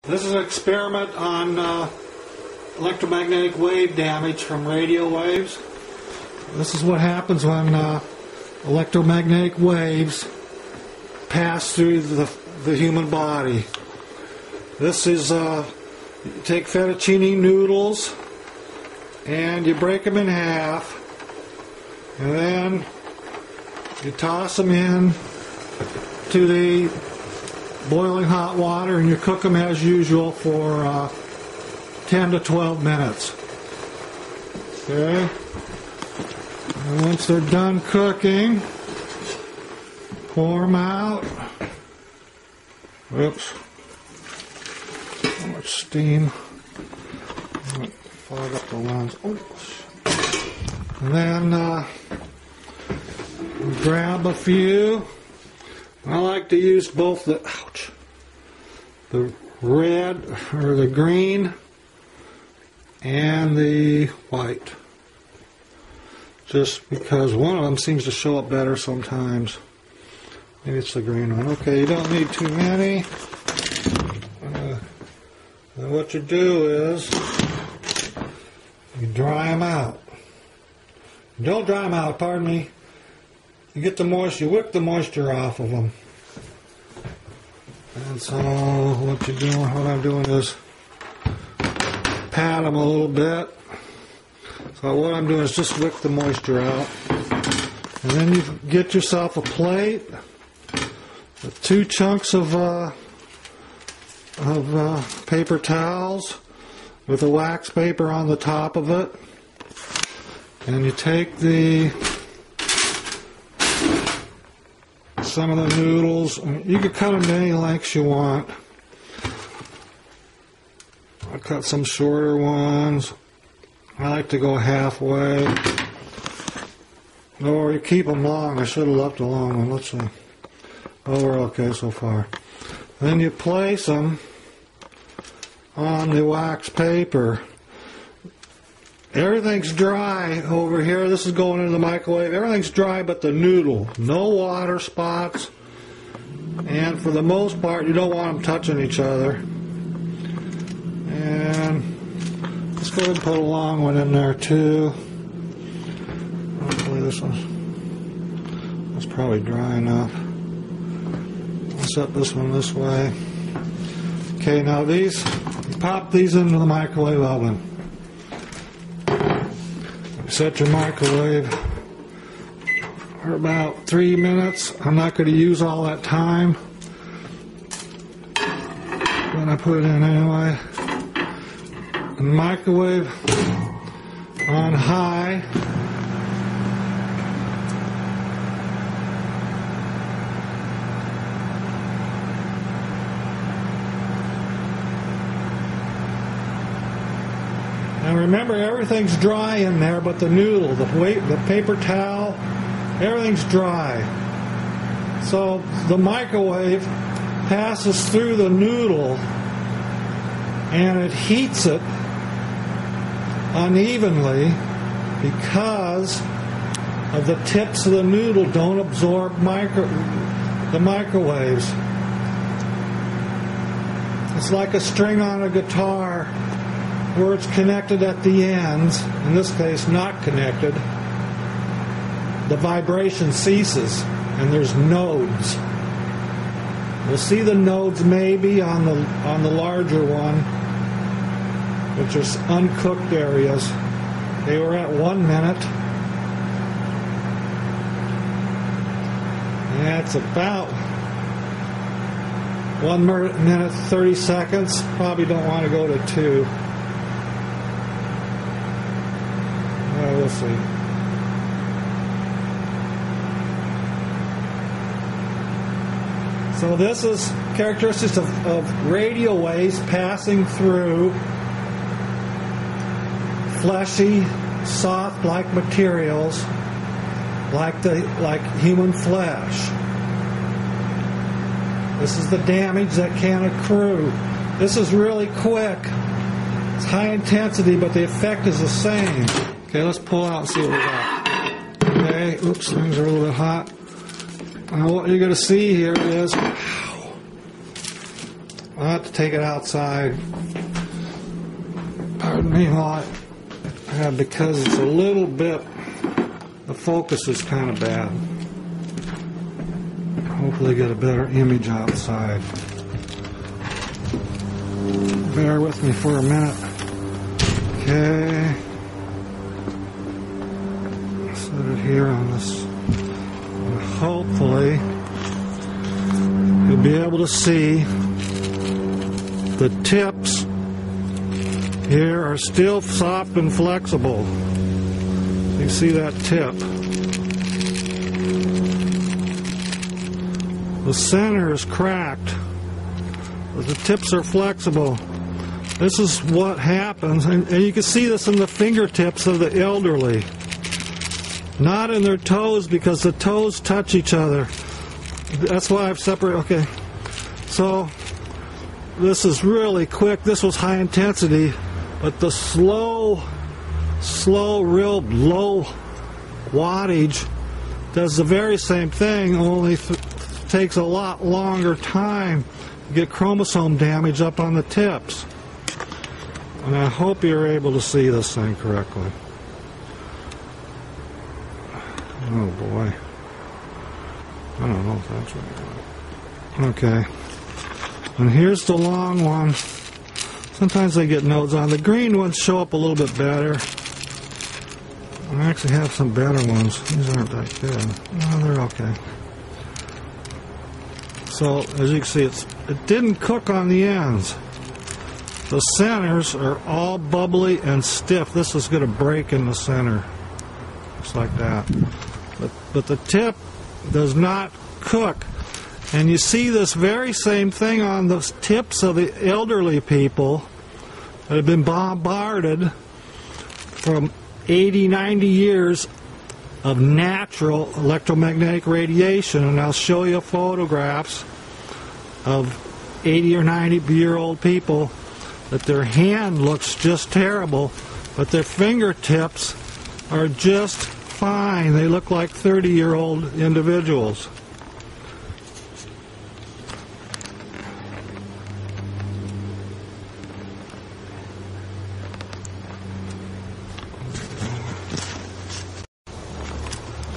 This is an experiment on electromagnetic wave damage from radio waves. This is what happens when electromagnetic waves pass through the human body. This is, you take fettuccini noodles and you break them in half, and then you toss them in to the boiling hot water, and you cook them as usual for 10 to 12 minutes. Okay? And once they're done cooking, pour them out. Oops. So much steam. Fog up the lens. Oh. And then grab a few. I like to use both the red or the green and the white, just because one of them seems to show up better sometimes. Maybe it's the green one. Okay, you don't need too many. And what you do is you dry them out. Don't dry them out, pardon me. You get the moisture, you whip the moisture off of them. And so what I'm doing is pat them a little bit. So what I'm doing is just whip the moisture out. And then you get yourself a plate with 2 chunks of paper towels with a wax paper on the top of it. And you take some of the noodles. You can cut them to any lengths you want. I cut some shorter ones. I like to go halfway. Or you keep them long. I should have left a long one. Let's see. Oh, we're okay so far. Then you place them on the wax paper. Everything's dry over here. This is going into the microwave. Everything's dry but the noodle. No water spots. And for the most part, you don't want them touching each other. And let's go ahead and put a long one in there too. Hopefully this one's probably dry enough. I'll set this one this way. Okay, now you pop these into the microwave oven. Set your microwave for about 3 minutes. I'm not going to use all that time, but I put it in anyway. And microwave on high. Now remember, everything's dry in there but the noodle, the paper towel, everything's dry. So the microwave passes through the noodle and it heats it unevenly because of the tips of the noodle don't absorb the microwaves. It's like a string on a guitar where it's connected at the ends, in this case not connected. The vibration ceases and there's nodes. We'll see the nodes maybe on the larger one, which is uncooked areas. They were at 1 minute. That's about 1 minute 30 seconds. Probably don't want to go to 2. We'll see. So this is characteristics of radio waves passing through fleshy, soft-like materials like human flesh. This is the damage that can accrue. This is really quick. It's high intensity, but the effect is the same. Okay, let's pull out and see what we got. Okay, oops, things are a little bit hot. Now what you're going to see here is I'll have to take it outside. Pardon me while because it's a little bit, the focus is kind of bad. Hopefully get a better image outside. Bear with me for a minute. Okay. Set it here on this. And hopefully you'll be able to see the tips here are still soft and flexible. You see that tip. The center is cracked, but the tips are flexible. This is what happens, and you can see this in the fingertips of the elderly. Not in their toes, because the toes touch each other. That's why I've separated. Okay, so this is really quick. This was high intensity, but the slow, real low wattage does the very same thing, only takes a lot longer time to get chromosome damage up on the tips. And I hope you're able to see this thing correctly. Oh boy. I don't know if that's right. Okay. And here's the long one. Sometimes they get nodes on. The green ones show up a little bit better. I actually have some better ones. These aren't that good. No, they're okay. So, as you can see, it didn't cook on the ends. The centers are all bubbly and stiff. This is going to break in the center. Just like that. But the tip does not cook. And you see this very same thing on the tips of the elderly people that have been bombarded from 80, 90 years of natural electromagnetic radiation. And I'll show you photographs of 80 or 90-year-old people that their hand looks just terrible, but their fingertips are just fine. They look like 30-year-old individuals.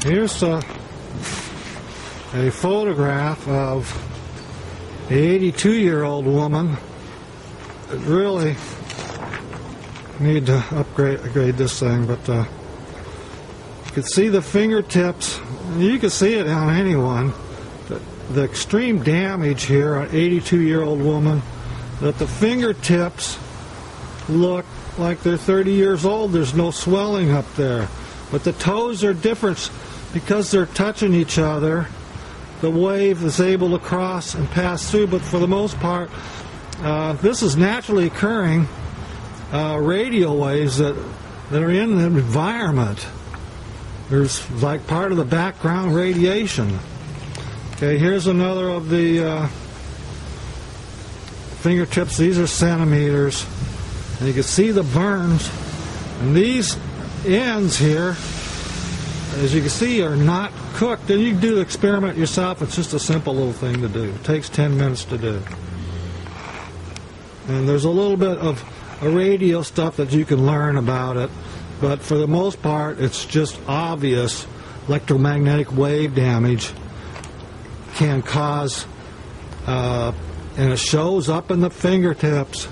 Here's a photograph of an 82-year-old woman that really need to upgrade this thing, but you can see the fingertips. You can see it on anyone. The extreme damage here on an 82-year-old woman, that the fingertips look like they're 30 years old. There's no swelling up there. But the toes are different because they're touching each other. The wave is able to cross and pass through, but for the most part, this is naturally occurring radio waves that are in the environment. There's like part of the background radiation. Okay, here's another of the fingertips. These are centimeters. And you can see the burns. And these ends here, as you can see, are not cooked. And you can do the experiment yourself. It's just a simple little thing to do. It takes 10 minutes to do. And there's a little bit of radio stuff that you can learn about it. But for the most part, it's just obvious electromagnetic wave damage can cause, and it shows up in the fingertips.